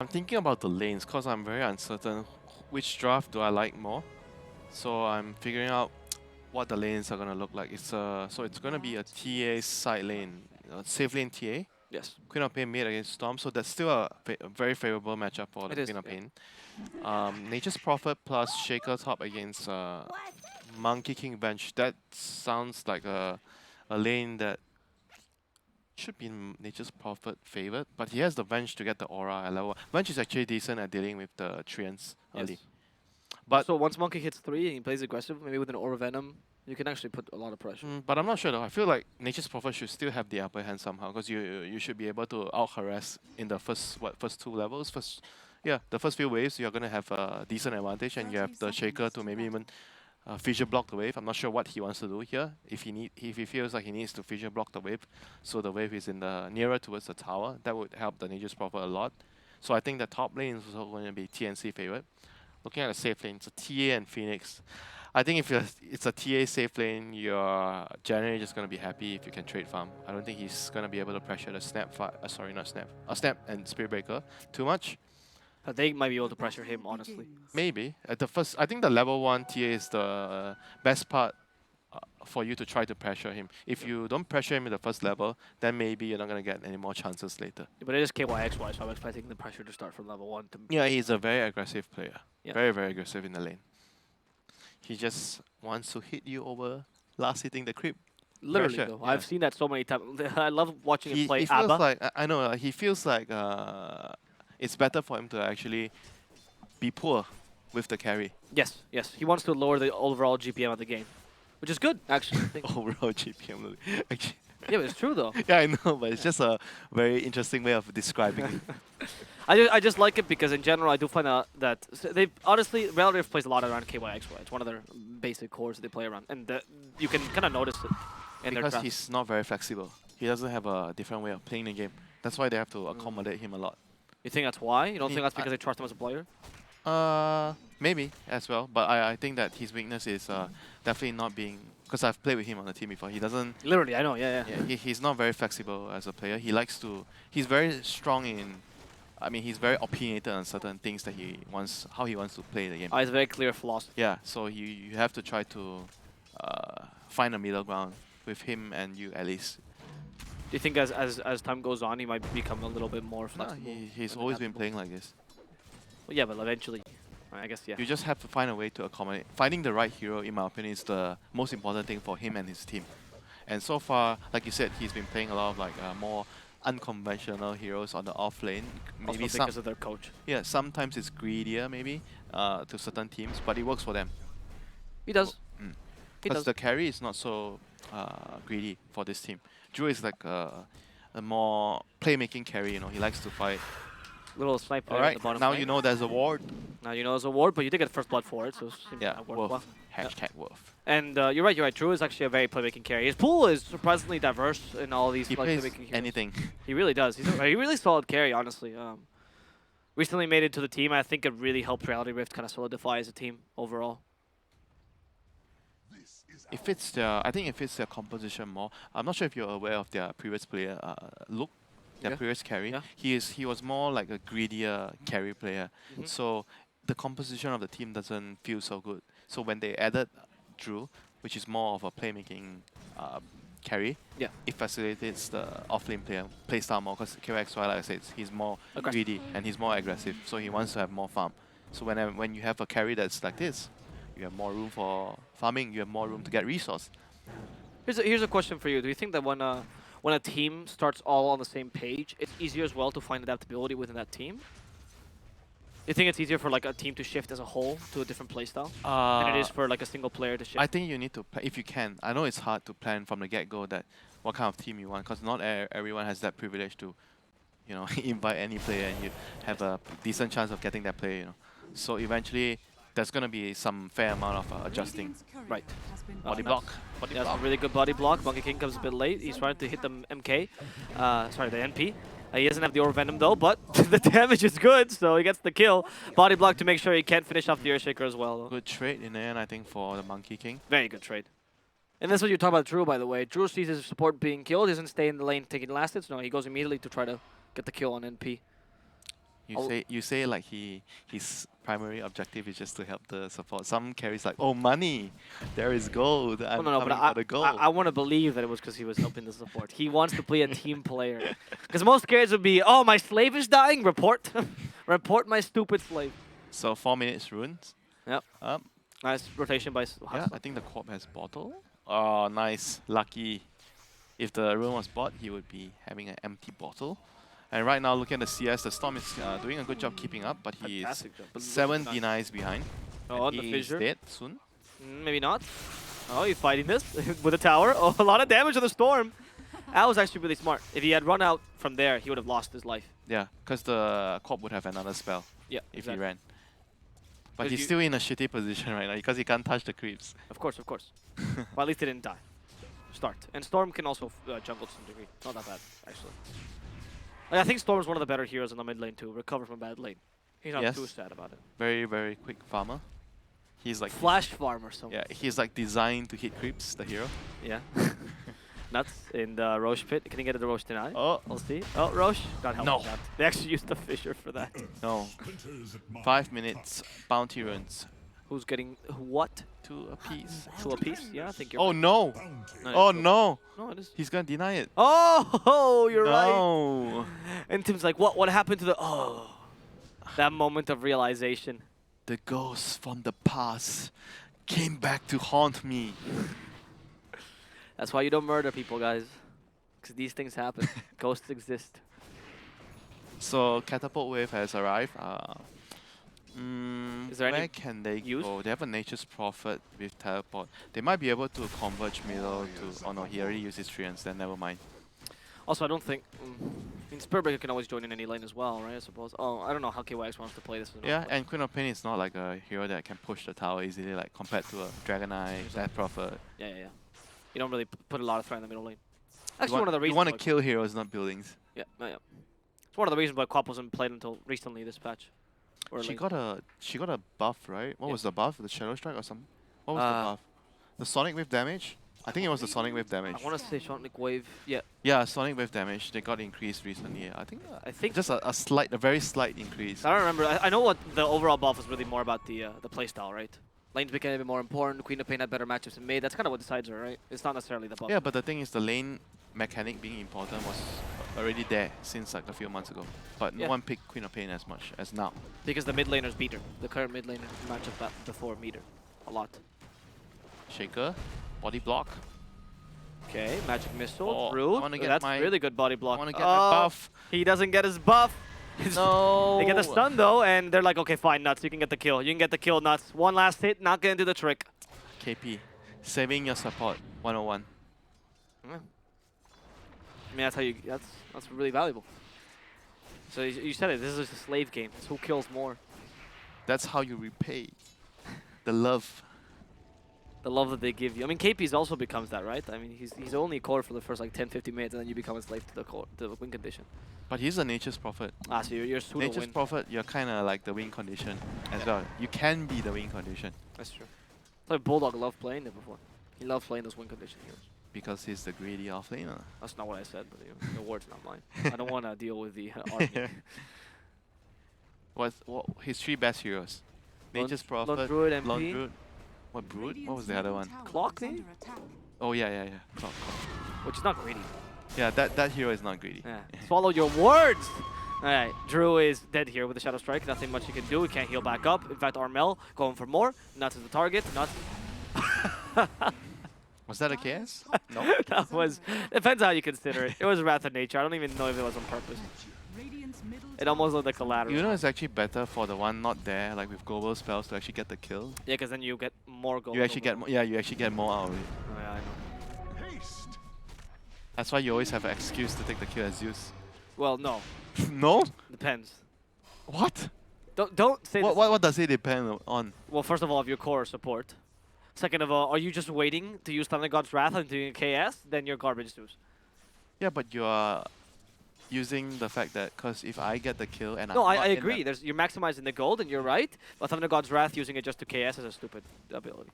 I'm thinking about the lanes because I'm very uncertain which draft do I like more. So I'm figuring out what the lanes are gonna look like. So it's gonna be a TA side lane, safe lane TA. Yes. Queen of Pain made against Storm, so that's still a very favorable matchup for the It is. Queen of Yeah. Pain. Nature's Prophet plus Shaker top against Monkey King bench. That sounds like a lane that should be in Nature's Prophet favored, but he has the bench to get the aura at level. Bench is actually decent at dealing with the treants early. Yes. But So once Monkey hits 3 and he plays aggressive, maybe with an Aura Venom, you can actually put a lot of pressure. but I'm not sure though. I feel like Nature's Prophet should still have the upper hand somehow because you should be able to out harass in the first 2 levels. The first few waves you're gonna have a decent advantage, and you have the Shaker to maybe even fissure block the wave. I'm not sure what he wants to do here. If he feels like he needs to fissure block the wave, so the wave is in the nearer towards the tower, that would help the Nature's Prophet a lot. So I think the top lane is also going to be TNC favorite. Looking at the safe lane, it's a TA and Phoenix. I think if it's a TA safe lane, you're generally just going to be happy if you can trade farm. I don't think he's going to be able to pressure the snap, sorry, not snap, snap and Spirit Breaker too much. But they might be able to pressure him, honestly. Maybe. At the first, I think the level 1 TA is the best part for you to try to pressure him. If you don't pressure him in the first level, then maybe you're not going to get any more chances later. But it is KYXY, so I'm expecting the pressure to start from level 1. Yeah, he's a very aggressive player. Yeah. Very, very aggressive in the lane. He just wants to hit you over last hitting the creep. Literally, Pressure, though. yeah. I've seen that so many times. I love watching him play He feels ABBA. like, I know, he feels like it's better for him to actually be poor with the carry. Yes, yes. He wants to lower the overall GPM of the game, which is good, actually. I think. Overall GPM. Actually, Yeah, but it's true, though. yeah, I know, but it's just a very interesting way of describing it. I just like it because in general I do find out that they honestly Reality Rift plays a lot around KYXY. It's one of their basic cores that they play around, and you can kind of notice it in their Because drafts. he's not very flexible. He doesn't have a different way of playing the game. That's why they have to accommodate him a lot. You think that's why? You don't He- think that's because they trust him as a player? Maybe as well, but I think that his weakness is definitely not being, because I've played with him on the team before. He doesn't. Literally, I know. Yeah, yeah. Yeah, he's not very flexible as a player. He likes to. He's very strong in. I mean, he's very opinionated on certain things that he wants, how he wants to play the game. It's very clear philosophy. Yeah, so you have to try to find a middle ground with him and you at least. Do you think as time goes on, he might become a little bit more No, flexible? he's and always been adaptable? playing like this. Well, yeah, but eventually, I guess yeah. You just have to find a way to accommodate. Finding the right hero, in my opinion, is the most important thing for him and his team. And so far, like you said, he's been playing a lot of like more unconventional heroes on the off lane. Maybe Also because of their coach. yeah, sometimes it's greedier maybe to certain teams, but it works for them. He does. Mm. He Because does. the carry is not so greedy for this team. Drew is like a more playmaking carry. You know, he likes to fight. Little sniper All at right, the bottom now lane. you know there's a ward. Now you know there's a ward, but you did get first blood for it, so it seems Yeah, to have worked well. Wolf. Hashtag Wolf. And you're right. Drew is actually a very playmaking carry. His pool is surprisingly diverse in all these He like, plays playmaking heroes. anything. He really does. He's a really solid carry, honestly. Recently made it to the team. I think it really helped Reality Rift kind of solidify as a team overall. It fits their. I think it fits their composition more. I'm not sure if you're aware of their previous player, Luke, their Yeah. previous carry. Yeah. He was more like a greedier carry player. Mhm. So the composition of the team doesn't feel so good. So when they added Drew, which is more of a playmaking carry, Yeah. it facilitates the offlane player playstyle more. Because KXY, like I said, he's more Aggressive. greedy and he's more aggressive. So he wants to have more farm. So when you have a carry that's like this, you have more room for farming. You have more room to get resource. Here's a question for you. Do you think that when a team starts all on the same page, it's easier as well to find adaptability within that team? Do you think it's easier for like a team to shift as a whole to a different playstyle than it is for like a single player to shift? I think you need to, if you can. I know it's hard to plan from the get-go that what kind of team you want, because not everyone has that privilege to, you know, invite any player and you have a decent chance of getting that player. You know, so eventually there's gonna be some fair amount of adjusting. Right. Body nice. block. Body He has block. a really good body block. Monkey King comes a bit late. He's trying to hit the MK. Sorry, the NP. He doesn't have the Aura Venom though, but the damage is good, so he gets the kill. Body block to make sure he can't finish off the Earthshaker as well. Though. Good trade in the end, I think, for the Monkey King. Very good trade. And that's what you talk about Drew, by the way. Drew sees his support being killed. He doesn't stay in the lane taking last hits. No, he goes immediately to try to get the kill on NP. You say like his primary objective is just to help the support. Some carries like, oh, money, there is gold. I'm no, but coming for the gold. I want to believe that it was because he was helping the support. He wants to be a team player. Because most carries would be, oh, my slave is dying, report. Report my stupid slave. So 4 minutes runes. Yep. Nice rotation by Yeah, I think the Corp has bottle. Oh, nice. Lucky. If the rune was bought, he would be having an empty bottle. And right now, looking at the CS, the Storm is doing a good job keeping up, but he is Fantastic job. But 7 nice. denies behind. Oh, And the he is fissure. dead soon. Maybe not. Oh, he's fighting this with a tower. Oh, a lot of damage on the Storm. That was actually really smart. If he had run out from there, he would have lost his life. Yeah, because the Corp would have another spell Yeah, if exactly. he ran. But 'Cause he's still in a shitty position right now because he can't touch the creeps. Of course, of course. But at least he didn't die. Start. And Storm can also jungle to some degree. Not that bad, actually. Like, I think Storm's one of the better heroes in the mid lane to recover from bad lane. He's not Yes. too sad about it. Very, very quick farmer. He's like Flash farm or something. yeah, he's like designed to hit creeps, the hero. Yeah. Nuts in the Roche pit. Can he get it to Roche tonight? Oh, We'll see. Oh, Roche. God help No. with that. They actually used the fissure for that. no. 5 minutes, bounty runs. Who's getting what? 2 apiece. 2 apiece? Yeah, I think you're Oh right. no! No, Oh it's no! No, it is. He's gonna deny it. Oh, you're right. No! And Tim's like, what happened to the... Oh. That moment of realization. The ghosts from the past came back to haunt me. That's why you don't murder people, guys. Because these things happen. Ghosts exist. So catapult wave has arrived. Is there any where can they use? go? They have a Nature's Prophet with teleport. They might be able to converge middle to... Oh no, he already used his treants, then never mind. Also, I don't think... I mean, Spiritbreaker can always join in any lane as well, right, I suppose. Oh, I don't know how KYX wants to play this. Yeah, and Queen of Pain is not like a hero that can push the tower easily, like compared to a Dragon Eye, Death Prophet. Yeah. You don't really put a lot of threat in the middle lane. Actually, You one of the reasons... You want to why- kill heroes, not buildings. Yeah. It's one of the reasons why Quap wasn't played until recently this patch. Or She late. got a buff, right? What Yeah. was the buff? The Shadow Strike or something? What was the buff? The Sonic Wave damage? I think it was the Sonic Wave damage. I want to say Sonic Wave. Yeah. Yeah, Sonic Wave damage. They got increased recently. I think just a very slight increase. I don't remember. I know what the overall buff was really more about the playstyle, right? Lanes became a bit more important. Queen of Pain had better matchups in mid. That's kind of what decides her, right? It's not necessarily the buff. Yeah, but the thing is, the lane mechanic being important was already there since like a few months ago. But no Yeah. one picked Queen of Pain as much as now. Because the mid laners beat her. The current mid laner matchup before beat her a lot. Shaker, body block. Okay, magic missile, Oh, I Root. wanna get That's my- really good body block. I want to get my buff. He doesn't get his buff. No. They get the stun though, and they're like, okay, fine, Nuts, you can get the kill. You can get the kill, Nuts. One last hit, not gonna do the trick. KP, saving your support. 101. I mean, that's how you. That's really valuable. So you said it. This is a slave game. It's who kills more. That's how you repay the love. The love that they give you. I mean, KP's also becomes that, right? I mean, he's only core for the first like 10-15 minutes, and then you become a slave to the core, to the win condition. But he's a Nature's Prophet. Ah, so you're pseudo Nature's win. Prophet, you're kind of like the win condition as well. You can be the win condition That's true. It's like Bulldog loved playing it before. He loved playing those win condition heroes. because he's the greedy offlaner. That's not what I said, but your words, not mine. I don't want to deal with the army. What his 3 best heroes? Nature's Prophet, Lone Druid, MP. Lone Druid. What Brood? What was the other one? Clock name? Oh yeah. Clock. Which is not greedy. Yeah, that hero is not greedy. Yeah. Swallow your words! Alright, Drew is dead here with the Shadow Strike. Nothing much he can do. He can't heal back up. In fact, Armel going for more. Nuts is the target. Nuts. Was that a KS? No. That was... Depends how you consider it. It was Wrath of Nature. I don't even know if it was on purpose. It almost looked like collateral. You know, it's actually better for the one not there, like with global spells, to actually get the kill. Yeah, because then you get more gold. You actually get more. Yeah, you actually get more out of it. Oh, yeah, I know. That's why you always have an excuse to take the kill as Zeus. Well, no. No? Depends. What? Don't say this. What does it depend on? Well, first of all, if you're core support. Second of all, are you just waiting to use Thunder God's Wrath and doing KS? Then you're garbage Zeus. Yeah, but you are using the fact that because if I get the kill and No, I'm I not in agree. You're maximizing the gold, and you're right. But Thunder God's Wrath using it just to KS is a stupid ability.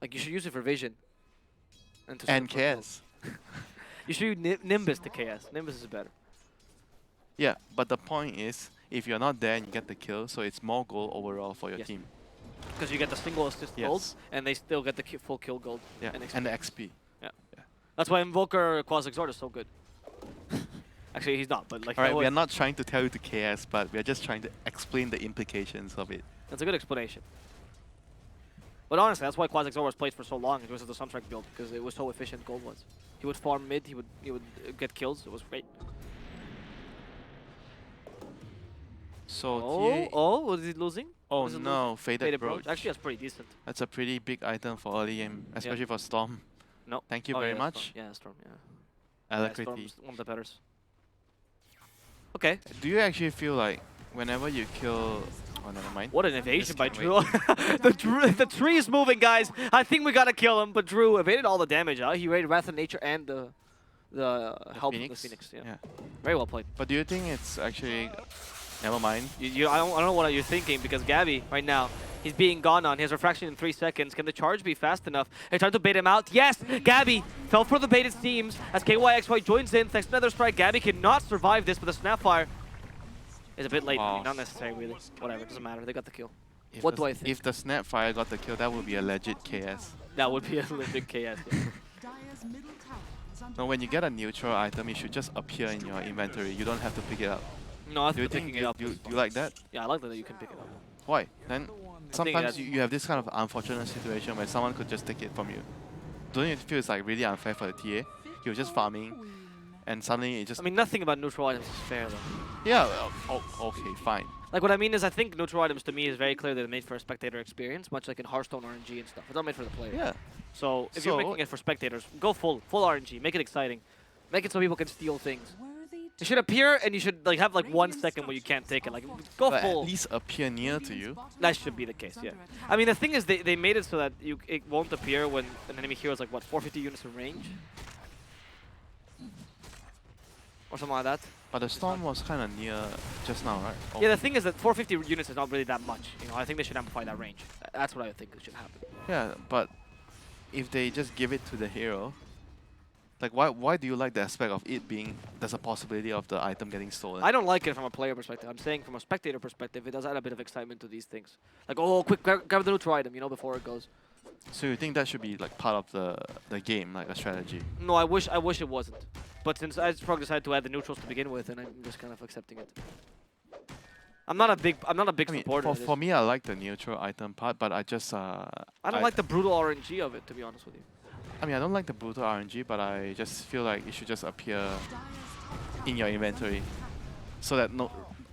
Like, you should use it for vision. To and support gold. KS. You should use Nimbus to KS. Nimbus is better. Yeah, but the point is, if you're not there and you get the kill, so it's more gold overall for your Yes. team. Because you get the single assist gold, Yes. and they still get the full kill gold. Yeah, And XP. and the XP. Yeah. Yeah. That's why Invoker Quas Exhort is so good. Actually, he's not, but like. Alright, we are not trying to tell you to KS, but we are just trying to explain the implications of it. That's a good explanation. But honestly, that's why Quas Exhort was played for so long. It was the Sunstrike build because it was so efficient. Gold was. He would farm mid. He would get kills. It was great. So Was he losing? Oh Was it no, losing? faded brooch. Actually, that's pretty decent. That's a pretty big item for early game, especially for Storm. No. Thank you Oh, very yeah, much. Storm. Yeah, Storm. Yeah. Alacrity. Storm's one of the betters. Okay. Do you actually feel like whenever you kill... Oh, never mind. What an evasion by can't Drew. The tree is moving, guys. I think we gotta kill him, but Drew evaded all the damage. He evaded Wrath of Nature and the help of the Phoenix. Yeah. Very well played. But do you think it's actually... Never mind. I don't know what you're thinking because Gabby right now, he's being gone on. He has refraction in 3 seconds. Can the charge be fast enough? They tried to bait him out. Yes, Gabby fell for the bait it seems as KYXY joins in. Thanks to another strike, Gabby cannot survive this, but the Snapfire is a bit late. Wow. I mean, not necessary really. Whatever, it doesn't matter. They got the kill. If What the, do I think? If the Snapfire got the kill, that would be a legit KS. That would be a legit KS. Yeah. No, when you get a neutral item, it should just appear in your inventory. You don't have to pick it up. No, I Do you think think picking it up. do you like that? Yeah, I like that you can pick it up. Why? Then sometimes that's- you have this kind of unfortunate situation where someone could just take it from you. Don't you feel it's like really unfair for the TA? He was just farming, and suddenly it just... I mean, nothing about neutral items is fair though. yeah, well, okay, fine. Like what I mean is I think neutral items to me is very clear that they're made for a spectator experience, much like in Hearthstone RNG and stuff. It's not made for the player. Yeah. So if you're making it for spectators, go full RNG, make it exciting. Make it so people can steal things. It should appear and you should like have like 1 second where you can't take it. Like go But full. at least appear near to you. That should be the case, yeah. I mean the thing is they made it so that it won't appear when an enemy hero is like what, 450 units of range? Or something like that. But the storm was kind of near just now, right? Oh. Yeah, the thing is that 450 units is not really that much. You know, I think they should amplify that range. That's what I think should happen. Yeah, but if they just give it to the hero, like why do you like the aspect of it being there's a possibility of the item getting stolen? I don't like it from a player perspective. I'm saying from a spectator perspective, it does add a bit of excitement to these things. Like, oh, quick, grab the neutral item, you know, before it goes. So you think that should be like part of the game, like a strategy? No, I wish it wasn't. But since Iceprog decided to add the neutrals to begin with, and I'm just kind of accepting it. I'm not a big I mean, supporter. for me, I like the neutral item part, but I just I don't like the brutal RNG of it, to be honest with you. I mean, I don't like the brutal RNG, but I just feel like it should just appear in your inventory, so that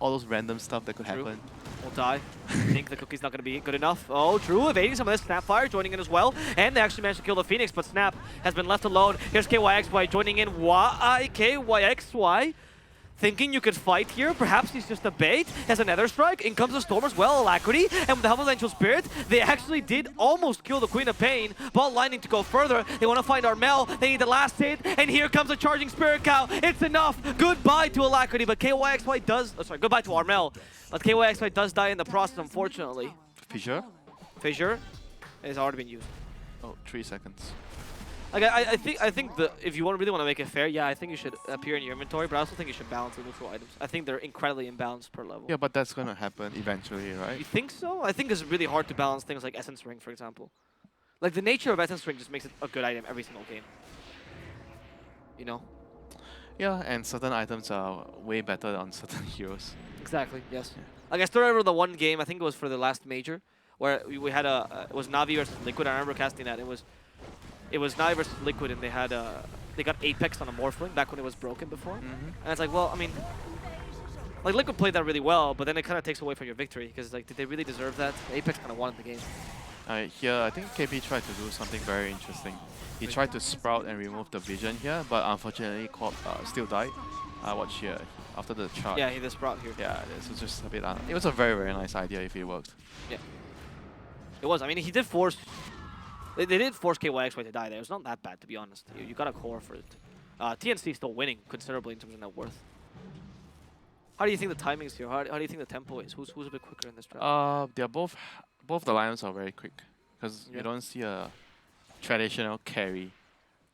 all those random stuff that could True. happen. Will die. I think the cookie's not going to be good enough. Oh, Drew evading some of this. Snapfire joining in as well. And they actually managed to kill the Phoenix, but Snap has been left alone. Here's KYXY joining in. KYXY thinking you could fight here. Perhaps he's just a bait. Has another strike. In comes the Storm as well, Alacrity. And with the help of Angel Spirit, they actually did almost kill the Queen of Pain. Bot lining to go further. They want to find Armel. They need the last hit. And here comes a charging Spirit Cow. It's enough. Goodbye to Alacrity. But KYXY does... goodbye to Armel. But KYXY does die in the process, unfortunately. Fissure? Fissure has already been used. Oh, 3 seconds. Like I think if you really want to make it fair, yeah, I think you should appear in your inventory, but I also think you should balance the neutral items. I think they're incredibly imbalanced per level. Yeah, but that's gonna happen eventually, right? You think so? I think it's really hard to balance things like Essence Ring, for example. Like the nature of Essence Ring just makes it a good item every single game. You know? Yeah, and certain items are way better on certain heroes. Exactly. Yes. Yeah. Like I still remember the one game. I think it was for the last major, where we had it was Navi versus Liquid. I remember casting that. It was Navi versus Liquid, and they got Apex on a Morphling back when it was broken before. And it's like, well, I mean, like Liquid played that really well, but then it kind of takes away from your victory because like, did they really deserve that? Apex kind of won the game. Here, I think KP tried to do something very interesting. He tried to sprout and remove the vision here, but unfortunately, Corp still died. Watch here after the charge. Yeah, he just sprout here. Yeah, this was just a bit. It was a very, very nice idea if it worked. Yeah, it was. I mean, he did force. They did force KYXY to die there. It's not that bad, to be honest. You got a core for it. TNC is still winning considerably in terms of net worth. How do you think the timing is here? How do you think the tempo is? Who's a bit quicker in this draft? They're both the lineups are very quick because you don't see a traditional carry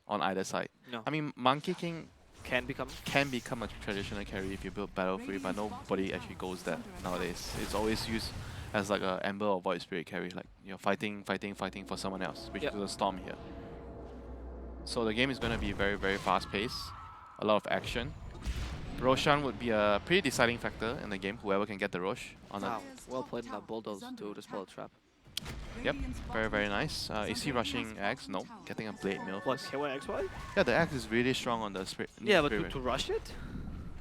on either side. No. I mean, Monkey King can become. Can become a traditional carry if you build Battle Free, but nobody actually goes there nowadays. It's always used as like a Ember or Void Spirit carry, like you're fighting for someone else, which is a Storm here. So the game is going to be very, very fast-paced, a lot of action. Roshan would be a pretty deciding factor in the game, whoever can get the Rosh on Wow, well played in that Bulldoze to dispel the trap. Yep, very, very nice. Is he rushing Axe? No, getting a Blade Mill. What, KYXY? Yeah, the Axe is really strong on the Spirit. Yeah, but to rush it?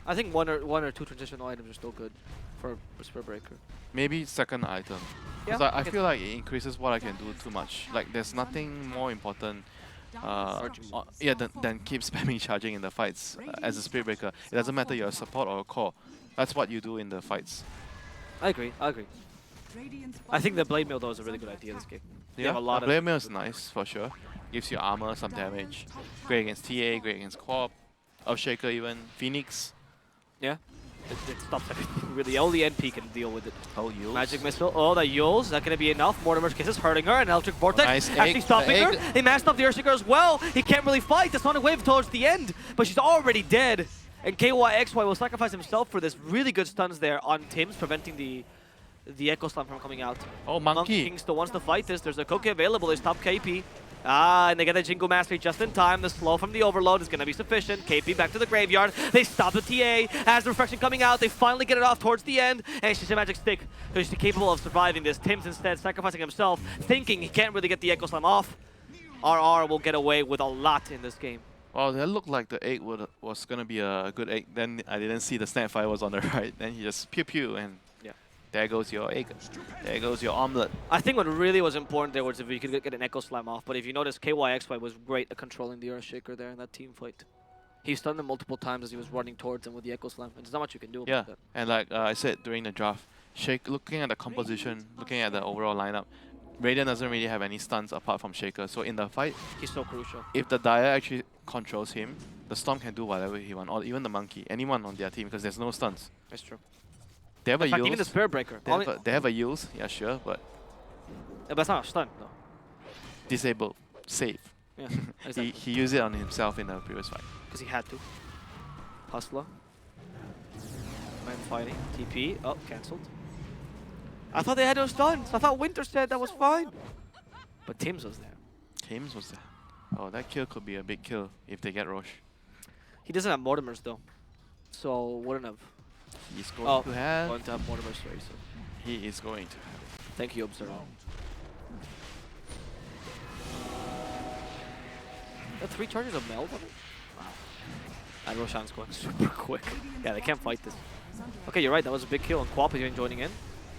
I think one or two transitional items are still good for a Spirit Breaker. Maybe second item. Because I feel like it increases what I can do too much. Like, there's nothing more important than keep spamming charging in the fights. As a Spirit Breaker, it doesn't matter you're a support or a core. That's what you do in the fights. I agree. I think the Blade Mill though is a really good idea this game. Yeah, the Blade Mill is nice for sure. Gives you armor, some damage. Great against TA, great against Co-op, Earthshaker even, Phoenix. Yeah, it stops everything really. Only NP can deal with it. Oh, Yules. Magic Missile. Oh, that Yules. Is that going to be enough? Mortimer's Kiss is hurting her. An Electric Vortex Nice actually stopping her. They mashed up the Earthshaker as well. He can't really fight. The Sonic Wave towards the end, but she's already dead. And KYXY will sacrifice himself for this. Really good stuns there on Tim's, preventing the Echo Slam from coming out. Oh, Monkey King still wants to fight this. There's a Koke available. They stop KP. And they get a Jingle Mastery just in time. The slow from the Overload is going to be sufficient. KP back to the graveyard. They stop the TA. As the reflection coming out, they finally get it off towards the end. And she's a Magic Stick, because she's capable of surviving this. Tim's instead sacrificing himself, thinking he can't really get the Echo Slam off. RR will get away with a lot in this game. Well, that looked like the egg was going to be a good egg. Then I didn't see the Snapfire was on the right. Then he just pew pew and there goes your egg. There goes your omelet. I think what really was important there was if you could get an Echo Slam off. But if you notice, KYXY was great at controlling the Earthshaker there in that team fight. He stunned him multiple times as he was running towards him with the Echo Slam. And there's not much you can do about that. And like I said during the draft, looking at the composition, looking at the overall lineup, Radiant doesn't really have any stuns apart from Shaker. So in the fight, he's so crucial. If the Dire actually controls him, the Storm can do whatever he wants, or even the Monkey, anyone on their team, because there's no stuns. That's true. They have in fact, Yules. even the Spirit Breaker. They have a Yules, yeah, sure, but that's not a stun, though. Disabled, safe. Yeah, exactly. he used it on himself in the previous fight. Because he had to. Hustler. Man fighting. TP. Oh, cancelled. I thought they had no stuns. I thought Winter said that was fine. But Tim's was there. Tim's was there. Oh, that kill could be a big kill if they get Roche. He doesn't have Mortimer's, though. So, wouldn't have. He's going to have... going to have Mortimer's race. So. He is going to have. Thank you, Observer. The 3 charges of meld on it? Wow. And Roshan's going super quick. Yeah, they can't fight this. Okay, you're right. That was a big kill. And Quap is even joining in.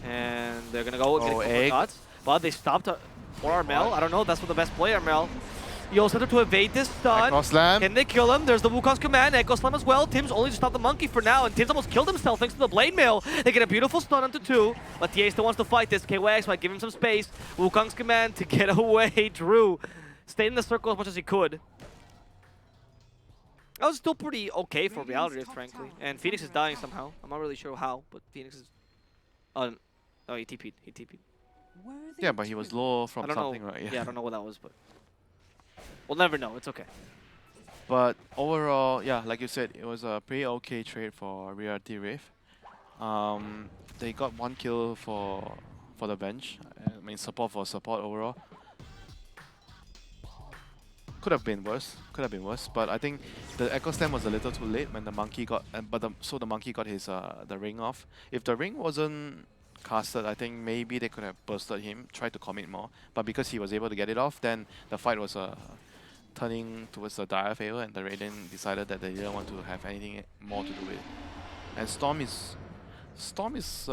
And they're going to go get a couple shots. But they stopped for Armel. I don't know. That's what the best play, Armel. Yo, set up to evade this stun. Echo Slam. Can they kill him? There's the Wukong's command. Echo Slam as well. Tim's only to stop the Monkey for now. And Tim's almost killed himself thanks to the Blade Mail. They get a beautiful stun onto 2. But TA still wants to fight this. KYX might give him some space. Wukong's command to get away. Drew stayed in the circle as much as he could. That was still pretty okay for Reality Rift, frankly. And Phoenix is dying somehow. I'm not really sure how, but Phoenix is... oh, he TP'd. He TP'd. Yeah, but he was low from something, right? Yeah, I don't know what that was, but... we'll never know. It's okay. But overall, yeah, like you said, it was a pretty okay trade for Reality Rift. They got 1 kill for the bench. I mean, support for support overall. Could have been worse. Could have been worse. But I think the Echo Stem was a little too late when the Monkey got... so the Monkey got his the ring off. If the ring wasn't casted, I think maybe they could have bursted him, tried to commit more. But because he was able to get it off, then the fight was turning towards the Dire favor, and the Radiant decided that they didn't want to have anything more to do with it. And Storm is...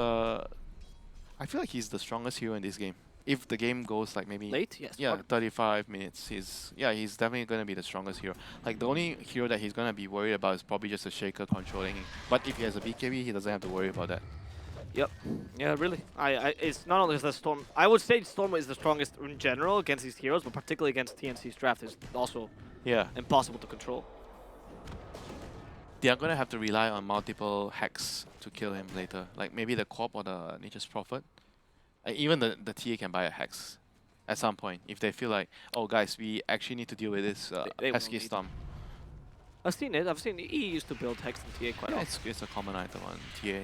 I feel like he's the strongest hero in this game. If the game goes like maybe... late? Yes. Yeah, 35 minutes. He's definitely going to be the strongest hero. Like, the only hero that he's going to be worried about is probably just a Shaker controlling him. But if he has a BKB, he doesn't have to worry about that. Yep. Yeah, really. It's not only the Storm. I would say Storm is the strongest in general against these heroes, but particularly against TNC's draft is also impossible to control. They are going to have to rely on multiple hacks to kill him later. Like maybe the Corp or the Nature's Prophet. Even the TA can buy a hex at some point if they feel like, oh guys, we actually need to deal with this pesky Storm. I've seen it. I've seen E used to build Hex and TA quite Yeah, often. it's a common item on TA.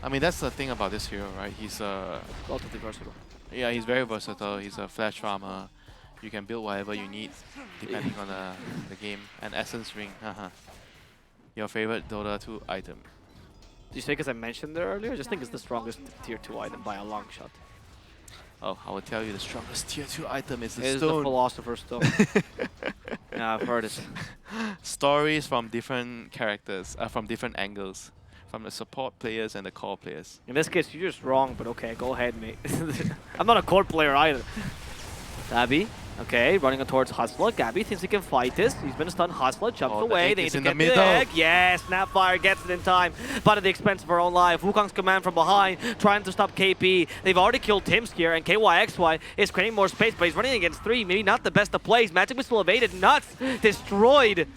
I mean, that's the thing about this hero, right? He's Relatively versatile. yeah, he's very versatile. He's a flash farmer. You can build whatever you need, depending on the game. And Essence Ring, haha. Your favorite Dota 2 item. Do you say because I mentioned it earlier? I just think it's the strongest tier 2 item by a long shot. Oh, I will tell you the strongest tier 2 item is the It is stone. the Philosopher's Stone. Yeah, I've heard it. Stories from different characters, from different angles. From the support players and the core players. In this case, you're just wrong, but okay, go ahead, mate. I'm not a core player either. Gabby, okay, running towards Hustler. Gabby thinks he can fight this. He's been stunned. Hustler jumps Oh, the away. egg They need is to in the get middle. the egg. Yes, Snapfire gets it in time, but at the expense of her own life. Wukong's command from behind, trying to stop KP. They've already killed Tim's here, and KYXY is creating more space, but he's running against 3. Maybe not the best of plays. Magic Missile evaded. Nuts. Destroyed.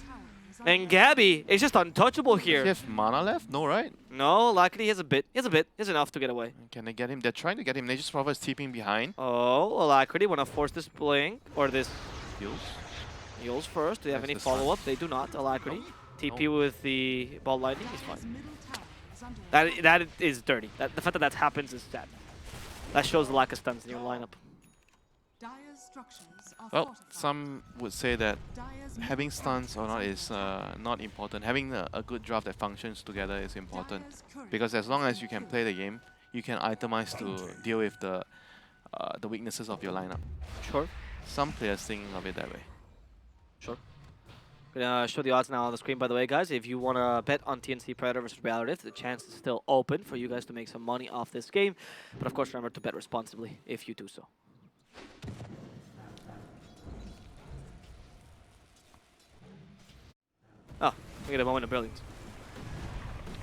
And Gabby is just untouchable Does he here. have mana left? No, right? No, luckily he has a bit. He has a bit. He has enough to get away. Can they get him? They're trying to get him. Nature's Prophet is TPing behind. Oh, Alacrity want to force this blink or this Heals. heals first. Do they have That's any the stun. follow-up? They do not. Alacrity. TP No. with the ball lightning is fine. That is dirty. The fact that that happens is sad. That shows the lack of stuns in your lineup. Well, some would say that having stuns or not is not important. Having a good draft that functions together is important. Because as long as you can play the game, you can itemize to deal with the weaknesses of your lineup. Sure. Some players think of it that way. Sure. Gonna show the odds now on the screen, by the way, guys. If you want to bet on TNC Predator versus Reality, the chance is still open for you guys to make some money off this game. But of course, remember to bet responsibly if you do so. Oh, we get a moment of brilliance.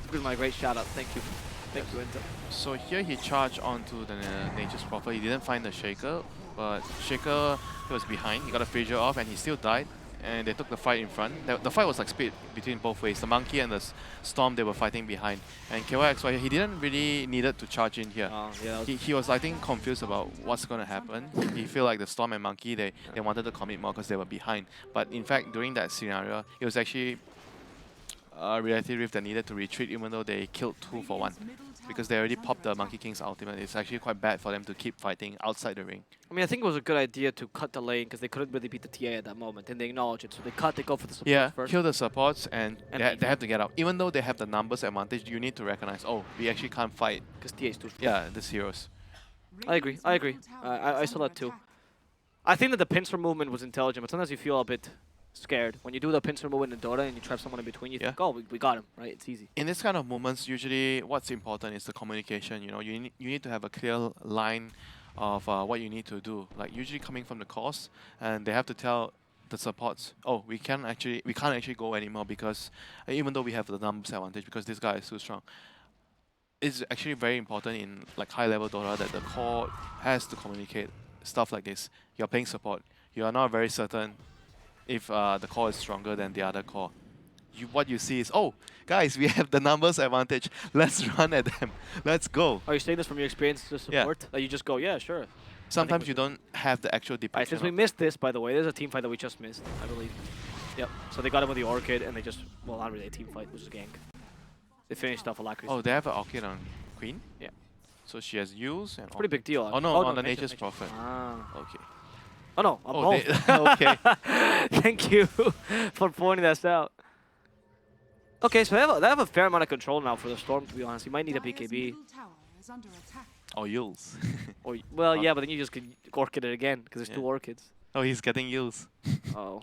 This is my great shout out. Thank you. Thank you, Intel. So here he charged onto the Nature's Prophet. He didn't find the Shaker, but Shaker, he was behind. He got a Frazier off and he still died. And they took the fight in front. The fight was like split between both ways. The Monkey and the Storm, they were fighting behind. And KYXY, he didn't really needed to charge in here. Yeah, He was, I think, confused about what's going to happen. He felt like the Storm and Monkey, they wanted to commit more because they were behind. But in fact, during that scenario, it was actually Reality Rift that needed to retreat even though they killed 2 for 1. Because they already popped the Monkey King's ultimate. It's actually quite bad for them to keep fighting outside the ring. I mean, I think it was a good idea to cut the lane because they couldn't really beat the TA at that moment, and they acknowledge it. So they cut, they go for the support Yeah, first. kill the supports and And they have to get out. Even though they have the numbers advantage, you need to recognize, oh, we actually can't fight, Because TA is too strong. yeah, these heroes. I agree. I agree. I saw that too. I think that the pincer movement was intelligent, but sometimes you feel a bit scared. When you do the pincer movement in Dota and you trap someone in between, you Yeah. think, oh, we got him, right? It's easy. In this kind of moments, usually what's important is the communication. You know, you need to have a clear line of what you need to do. Like usually coming from the course, and they have to tell the supports, oh, we can't actually go anymore because even though we have the numbers advantage because this guy is too strong. It's actually very important in like high level Dota that the core has to communicate stuff like this. You're playing support. You are not very certain if the core is stronger than the other core. What you see is, oh, guys, we have the numbers advantage. Let's run at them. Let's go. Are you saying this from your experience to support? That you just go, yeah, sure. Sometimes you don't have the actual Alright, depiction. since we missed this, by the way, there's a team fight that we just missed, I believe. Yep. So they got him with the Orchid, and they just, well, not really a team fight, it was a gank. They finished off Alacrity. Oh, they have an Orchid on Queen? Yeah. So she has use and Pretty big deal. Oh no, on the Nature's Nature's Prophet. Ah. Okay. Oh no, I'm Oh, both. okay. Thank you for pointing that out. Okay, so they have a fair amount of control now for the Storm, to be honest. You might need a BKB. Or Yules. Or, well, Oh. yeah, but then you just can Orchid it again, because there's Yeah. 2 Orchids. Oh, he's getting Yules. Oh.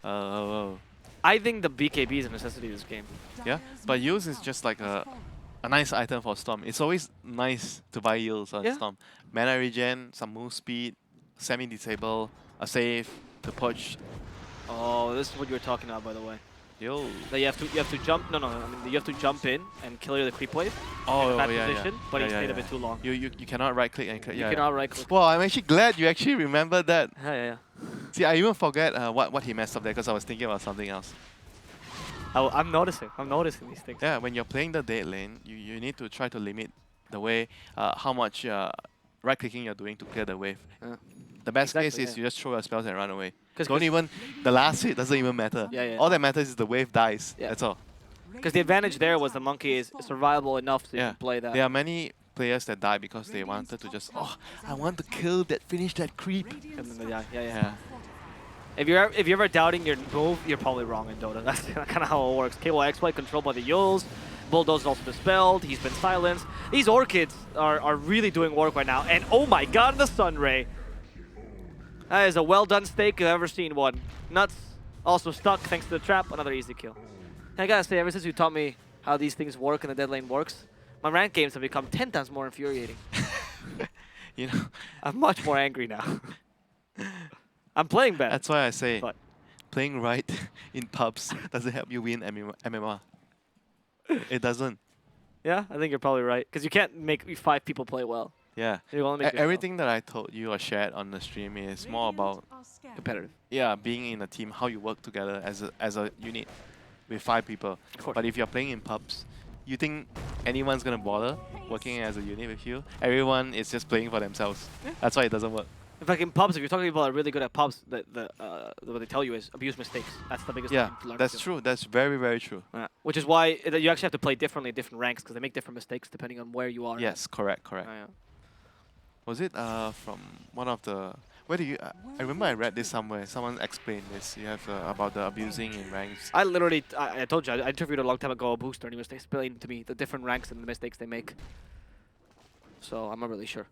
Oh. I think the BKB is a necessity in this game. Yeah, but Yules is just like a nice item for Storm. It's always nice to buy Yules on Yeah. Storm. Mana regen, some move speed, semi-disable, a save, to push. Oh, this is what you were talking about, by the way. Yo. That you have to jump. No, I mean you have to jump in and clear the creep wave Oh, in that yeah, position, yeah. but Yeah, he yeah, stayed a yeah. bit too long. You cannot right click and click. You Yeah, cannot right click. Well, I'm actually glad you actually remember that. Yeah. See, I even forget what he messed up there because I was thinking about something else. I'm noticing. I'm noticing these things. Yeah, when you're playing the dead lane, you need to try to limit the way how much right clicking you're doing to clear the wave. Yeah. The best Exactly, case is yeah. you just throw your spells and run away. Don't even, the last hit doesn't even matter. Yeah, yeah. All that matters is the wave dies. Yeah. That's all. Because the advantage there was the monkey is survivable enough to Yeah. play that. There are many players that die because they wanted to just, oh, I want to kill that, finish that creep. And then they die. Yeah, yeah. Yeah. If you're ever doubting your move, you're probably wrong in Dota. That's kind of how it works. KY play controlled by the Yules. Bulldoze is also dispelled. He's been silenced. These Orchids are really doing work right now. And oh my god, the Sunray. That is a well-done stake you've ever seen one. Nuts. Also stuck thanks to the trap. Another easy kill. And I gotta say, ever since you taught me how these things work and the dead lane works, my ranked games have become 10 times more infuriating. You know, I'm much more angry now. I'm playing bad. that's why I say, But playing right in pubs doesn't help you win MMR. It doesn't. yeah, I think you're probably right. Because you can't make 5 people play well. Yeah. You only make yourself Everything that I told you or shared on the stream is more about, competitive. yeah, being in a team, how you work together as a unit with 5 people. Of course. But if you're playing in pubs, you think anyone's gonna bother working as a unit with you? Everyone is just playing for themselves. That's why it doesn't work. In fact, in pubs, if you're talking to people that are really good at pubs, what they tell you is abuse mistakes. That's the biggest Yeah, thing to learn. that's true. That's very, very true. Which is why you actually have to play differently in different ranks because they make different mistakes depending on where you are. Yes, correct, correct. Yeah. Was it from one of the... Where do you... I remember I read this somewhere. Someone explained this. You have about the abusing in ranks. I literally, I told you, I interviewed a long time ago a booster and he was explaining to me the different ranks and the mistakes they make. So I'm not really sure.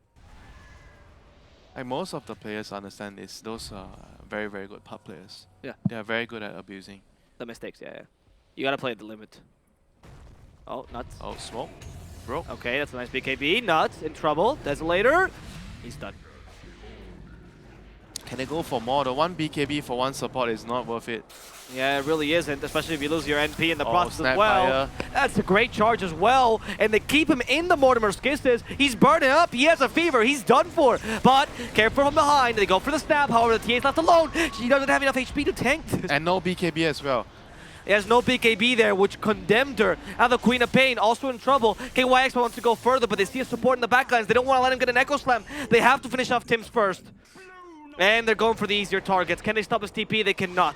Like most of the players understand this. Those are very, very good pub players. Yeah. They are very good at abusing. The mistakes, yeah. You gotta play at the limit. Oh, nuts. Oh, smoke. Broke. Okay, that's a nice BKB. Nuts, in trouble. Desolator. He's done. Can they go for more? The one BKB for one support is not worth it. Yeah, it really isn't, especially if you lose your NP in the Oh, process as snap well. fire. That's a great charge as well. And they keep him in the Mortimer's Kisses. He's burning up. He has a fever. He's done for. But careful from behind. They go for the snap. However, the TA's left alone. She doesn't have enough HP to tank this. And no BKB as well. He has no BKB there, which condemned her. Now the Queen of Pain also in trouble. KYX wants to go further, but they see a support in the backlines. They don't want to let him get an Echo Slam. They have to finish off Tim's first. And they're going for the easier targets. Can they stop his TP? They cannot.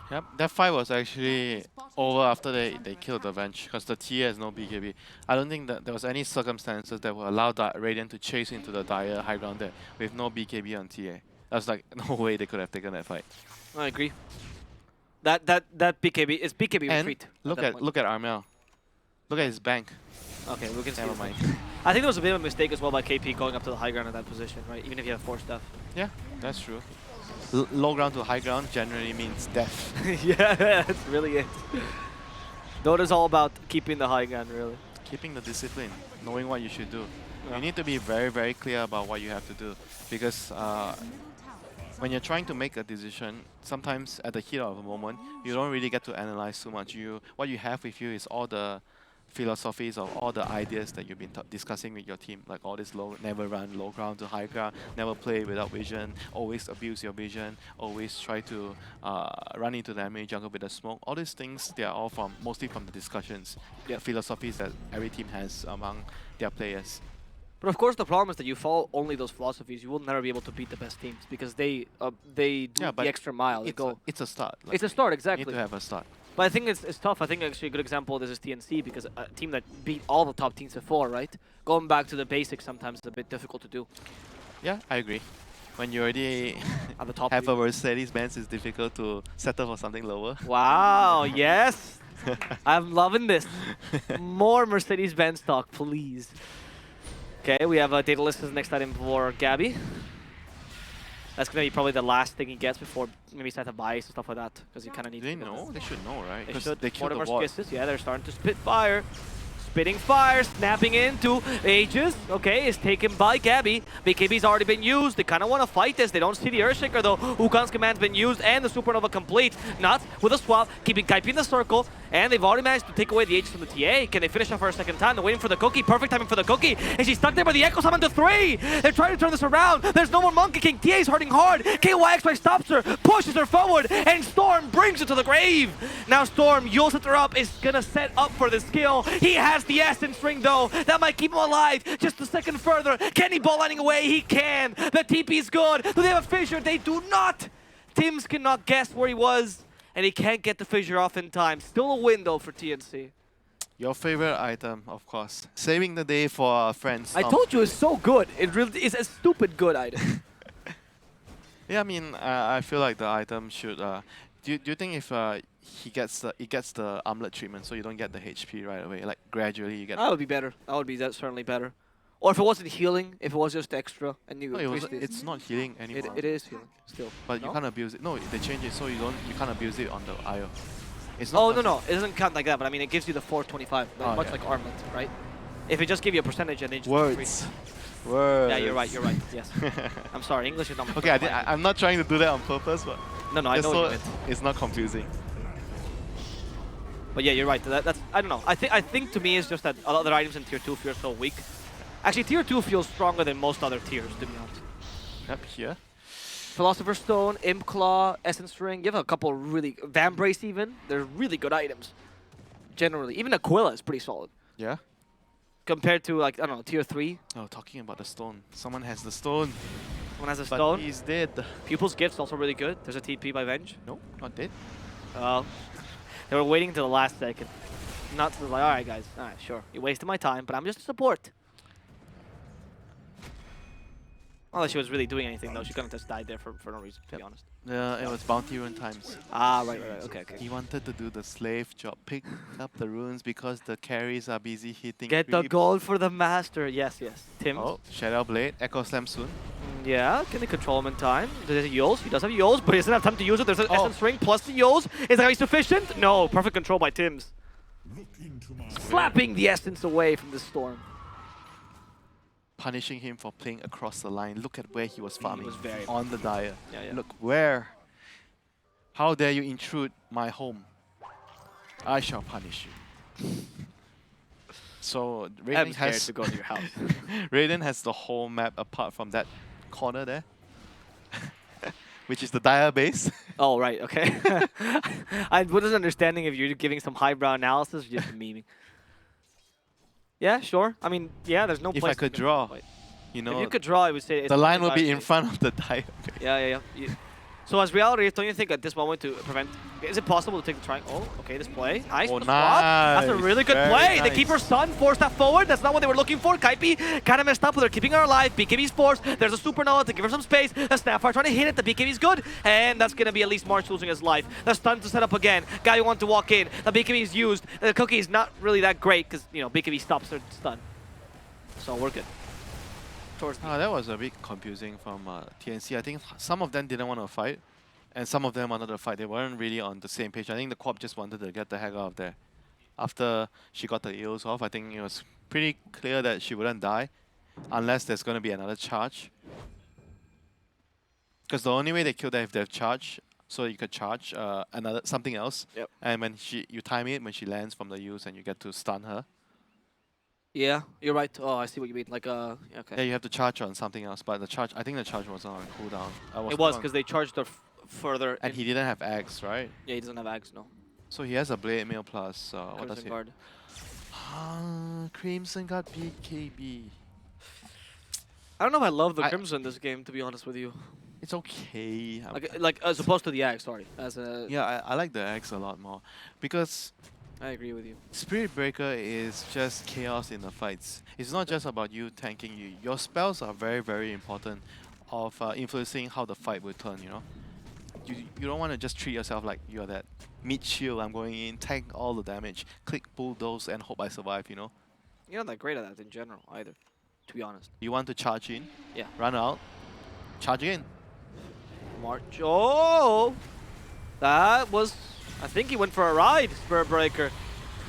Yep, that fight was actually over after they killed the Venge because the TA has no BKB. I don't think that there was any circumstances that would allow that Radiant to chase into the dire high ground there with no BKB on TA. That's like no way they could have taken that fight. I agree. That BKB is BKB And retreat. look at Armel. Look at his bank. Okay, we can see. Never mind. I think there was a bit of a mistake as well by KP going up to the high ground in that position, right? Even if you have 4 stuff. Yeah, that's true. Low ground to high ground generally means death. Yeah, that's really it. Dota's all about keeping the high ground, really. Keeping the discipline, knowing what you should do. Yeah. You need to be very, very clear about what you have to do because when you're trying to make a decision, sometimes at the heat of a moment, you don't really get to analyze too much. What you have with you is all the philosophies of all the ideas that you've been discussing with your team, like all this never run low ground to high ground, never play without vision, always abuse your vision, always try to run into the enemy jungle with the smoke. All these things, they are all mostly from the discussions, the philosophies that every team has among their players. But of course, the problem is that you follow only those philosophies. You will never be able to beat the best teams because they do the extra mile. It's a start. Like, it's a start, exactly. You need to have a start. But I think it's tough. I think actually a good example of this is TNC because a team that beat all the top teams before, right? Going back to the basics sometimes is a bit difficult to do. Yeah, I agree. When you already At the top have a Mercedes-Benz, it's difficult to settle for something lower. Wow, yes! I'm loving this. More Mercedes-Benz talk, please. Okay, we have a data list as next item for Gabby. That's going to be probably the last thing he gets before maybe start to bias and stuff like that, because he kind of needs Do they to know? They should know, right? They should. They killed the Mortimer's ward. Kisses, yeah, they're starting to spit fire. Spitting fire, snapping into Aegis. Okay, is taken by Gabby. BKB's already been used. They kind of want to fight this. They don't see the Earthshaker though. Wukong's command's been used and the Supernova complete. Nuts with a swap, keeping Kaipi in the circle. And they've already managed to take away the Aegis from the TA. Can they finish off for a second time? They're waiting for the cookie. Perfect timing for the cookie. And she's stuck there by the Echo Summon to 3. They're trying to turn this around. There's no more Monkey King. TA's hurting hard. KYXY stops her, pushes her forward, and Storm brings her to the grave. Now Storm, you'll set her up, is gonna set up for this kill. He has the Essence Ring though. That might keep him alive just a second further. Can he ball lining away? He can. The TP is good. Do they have a fissure? They do not. Tims cannot guess where he was, and he can't get the fissure off in time. Still a win, though, for TNC. Your favorite item, of course. Saving the day for our friends. I told you it's so good. It really is a stupid good item. Yeah, I mean, I feel like the item should. Do you think if he gets the armlet treatment, so you don't get the HP right away, like gradually you get. That would be better. That would be certainly better. Or if it wasn't healing, if it was just extra, and you. No, it's not healing anymore. It is healing still. But no? you can't abuse it. No, they change it so you can't abuse it on the IO. It's Oh not. no, it doesn't count like that. But I mean, it gives you the 425, much yeah. like armlet, right? If it just gave you a percentage and they just Words. Yeah, you're right. You're right. Yes. I'm sorry. English is not my Okay, I'm not trying to do that on purpose, but No, I know so what you meant. it's not confusing. But yeah, you're right. That's I don't know. I think to me it's just that a lot of the items in tier 2 feel so weak. Actually, tier 2 feels stronger than most other tiers, to be honest. Yep, here. Philosopher's Stone, Imp Claw, Essence Ring. You have a couple really Vambrace even. They're really good items. Generally, even Aquila is pretty solid Yeah. compared to like I don't know tier 3. Oh, talking about the stone. Someone has the stone. Someone has a But stone. he's dead. Pupil's Gift's also really good. There's a TP by Venge. No, not dead. They were waiting to the last second. Not to like, all right, guys. All right, sure. You wasted my time, but I'm just a support. Unless she was really doing anything, though. She couldn't just died there for no reason, to be honest. Yeah, it was bounty rune times. Ah, right. Okay. He wanted to do the slave job, pick up the runes because the carries are busy hitting. Get the creeps. gold for the master. Yes. Tim. Oh, Shadow Blade, Echo Slam soon. Yeah, can they control him in time? Does he have Yules? He does have Yules, but he doesn't have time to use it. There's an Oh. Essence Ring plus the Yules. Is that gonna be sufficient? No. Perfect control by Tims. Slapping the Essence away from the storm. Punishing him for playing across the line. Look at where he was farming. was very on the Dire. Yeah. Look where. How dare you intrude my home? I shall punish you. So I'm Raiden scared has to go to your house. Raiden has the whole map apart from that corner there, which is the Dire base. Oh, right, okay. I wasn't understanding if you're giving some highbrow analysis or just memeing. Yeah, sure. I mean, yeah, there's no If place I could to draw, wait. you If know, you could draw, I would say it's the line will be 25. in front of the Dire. Yeah. So as reality, don't you think at this moment to prevent... Is it possible to take the triangle? Oh, okay, this play. Nice. Oh, with the swap. That's a nice. really good Very play. They nice. keep her stun, force that forward. That's not what they were looking for. Kaipi kind of messed up, but they're keeping her alive. BKB's forced. There's a supernova to give her some space. The Snapfire trying to hit it. The BKB's good. And that's going to be at least March losing his life. The stun to set up again. Guy who wants to walk in. The BKB's used. The cookie is not really that great because, you know, BKB stops her stun. So we're good. Towards the That was a bit confusing from TNC. I think some of them didn't want to fight, and some of them wanted to fight. They weren't really on the same page. I think the Corp just wanted to get the heck out of there. After she got the eels off, I think it was pretty clear that she wouldn't die unless there's going to be another charge. Because the only way they kill her if they have charge, so you could charge something else. Yep. And when you time it when she lands from the eels and you get to stun her. Yeah, you're right. Oh, I see what you mean. Like, Yeah, okay. you have to charge on something else, but I think the charge wasn't on cooldown. It was because they charged her further. And he didn't have Axe, right? Yeah, he doesn't have Axe, no. So he has a Blade Mail plus, what does Crimson he? Guard. Crimson got BKB. I don't know if I love the I- Crimson this game, to be honest with you. It's okay. Like as opposed to the Axe, sorry. As a, Yeah, I like the Axe a lot more. Because I agree with you. Spirit Breaker is just chaos in the fights. It's not just about you tanking you. Your spells are very, very important of influencing how the fight will turn, you know? You don't want to just treat yourself like you're that mid shield, I'm going in, tank all the damage, click bulldoze and hope I survive, you know? You're not that great at that in general, either, to be honest. You want to charge in, Yeah. run out, charge in. March. Oh! That was... I think he went for a ride, Spirit Breaker.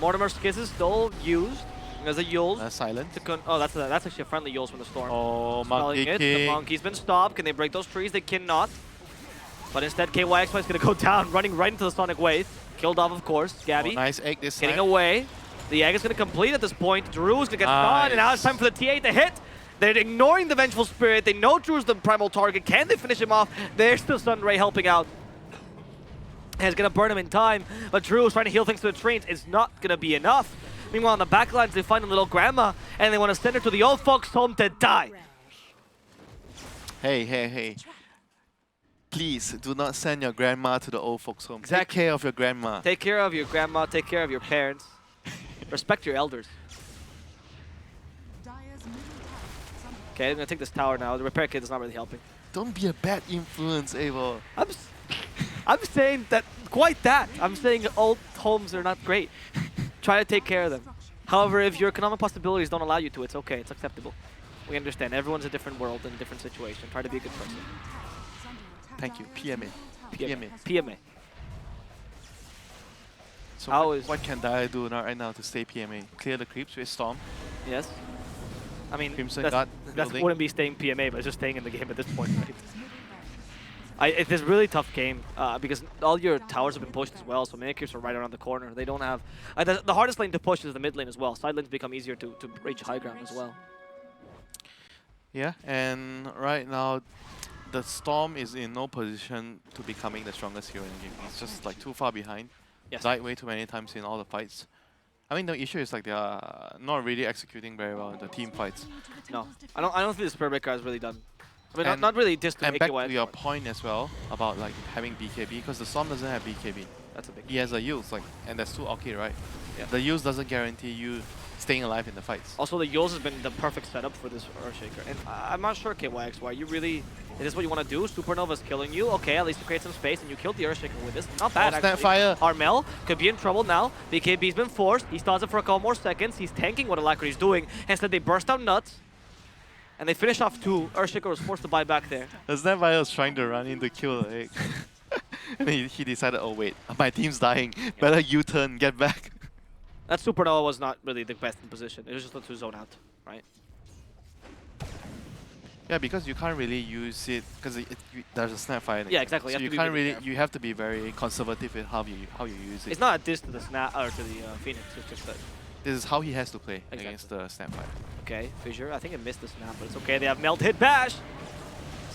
Mortimer's Kiss is still used as a Yules. Silent. Oh, that's actually a friendly Yules from the storm. Oh, Smelling Monkey it. The King. monkey's been stopped. Can they break those trees? They cannot. But instead, KYX is going to go down, running right into the Sonic Wave. Killed off, of course. Gabby. Oh, nice egg this Getting time. away. The egg is going to complete at this point. Drew is going to get stunned, and now it's time for the T8 to hit. They're ignoring the Vengeful Spirit. They know Drew's the primal target. Can they finish him off? There's still Sunray helping out. And it's going to burn him in time, but Drew is trying to heal things to the trains. It's not going to be enough. Meanwhile, on the backlines, they find a little grandma, and they want to send her to the old folks' home to die. Hey. Please do not send your grandma to the old folks' home. Exactly. Take care of your grandma. Take care of your grandma, take care of your parents. Respect your elders. Okay, I'm gonna take this tower now. The repair kit is not really helping. Don't be a bad influence, Abel. I'm saying that, quite that. I'm saying old homes are not great. Try to take care of them. However, if your economic possibilities don't allow you to, it's okay, it's acceptable. We understand, everyone's a different world and a different situation. Try to be a good person. Thank you. PMA. PMA. PMA. So How what can Dai do right now to stay PMA? Clear the creeps with Storm. Yes. I mean, Crimson that Guard wouldn't be staying PMA, but it's just staying in the game at this point, right? It's a really tough game because all your towers have been pushed as well, so many creeps are right around the corner. They don't have... the hardest lane to push is the mid lane as well. Side lanes become easier to reach high ground as well. Yeah, and right now, the Storm is in no position to becoming the strongest hero in the game. He's just like too far behind. Yes. Died way too many times in all the fights. I mean, the issue is like they are not really executing very well in the team fights. No, I don't think the Spirit Breaker has really done. I mean, not really just to and make back it to your point as well about like having BKB, because the Storm doesn't have BKB. That's a big. He has a use, like, and there's 2 Orchid, right? Yeah. The use doesn't guarantee you staying alive in the fights. Also, the Yules has been the perfect setup for this Earthshaker. And I'm not sure, KYXY, you really... Is this what you want to do? Supernova's killing you? Okay, at least you create some space and you killed the Earthshaker with this. Not bad, actually. Snapfire. Armel could be in trouble now. BKB's been forced. He stalls it for a couple more seconds. He's tanking what Alacrity's doing. Instead, they burst out nuts. And they finish off 2. Earthshaker was forced to buy back there. The Snapfire was trying to run in to kill the egg. And he decided, oh wait, my team's dying. Yeah. Better U-turn, get back. That Supernova was not really the best in position. It was just to zone out, right? Yeah, because you can't really use it because there's a Snapfire. Yeah, exactly. So you can't really. You have to be very conservative with how you use it. It's not a diss to the snap or to the Phoenix. It's just that this is how he has to play exactly. against the Snapfire. Okay, Fissure. I think it missed the snap, but it's okay. They have melt hit bash.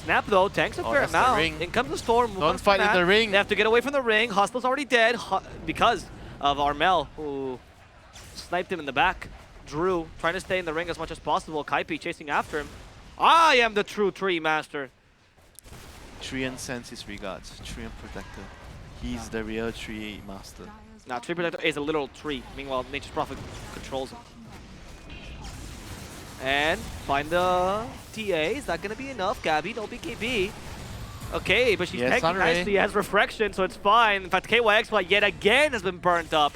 Snap though, tanks a fair amount. In comes the Storm. Don't fight in the ring. They have to get away from the ring. Hostle's already dead because of Armel, who sniped him in the back. Drew trying to stay in the ring as much as possible. Kaipi chasing after him. I am the true tree master. Trian sends his regards. Trian Protector. He's the real tree master. Now, Tree Protector is a literal tree. Meanwhile, Nature's Prophet controls him. And find the TA. Is that going to be enough? Gabby, no BKB. Okay, but she's tanking nicely. He has Refraction, so it's fine. In fact, KYXY yet again has been burnt up.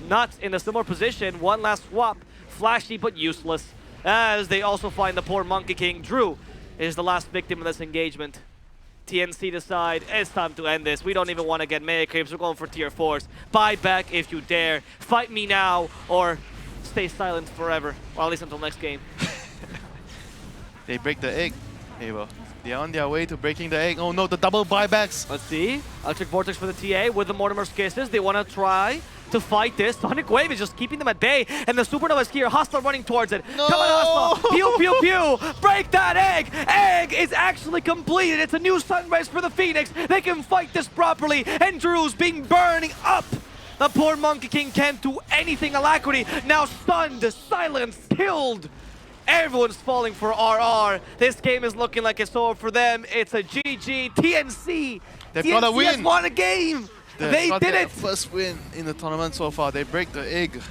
Not in a similar position. One last swap. Flashy, but useless. As they also find the poor Monkey King. Drew is the last victim of this engagement. TNC decide it's time to end this. We don't even want to get mega creeps. We're going for tier 4s. Buy back if you dare. Fight me now or stay silent forever. Or at least until next game. They break the egg. Hey, well, they're on their way to breaking the egg. Oh no, the double buybacks. Let's see. Electric Vortex for the TA with the Mortimer's Kisses. They want to try to fight this. Sonic Wave is just keeping them at bay. And the Supernova is here. Hostile running towards it. No! Come on, Hostile. Pew, pew, pew. Break that egg. Egg is actually completed. It's a new sunrise for the Phoenix. They can fight this properly. And Drew's being burning up. The poor Monkey King can't do anything. Alacrity now stunned, silenced, killed. Everyone's falling for RR. This game is looking like it's over for them. It's a GG. TNC. They've got to win. has won a game. They did it! First win in the tournament so far. They break the egg.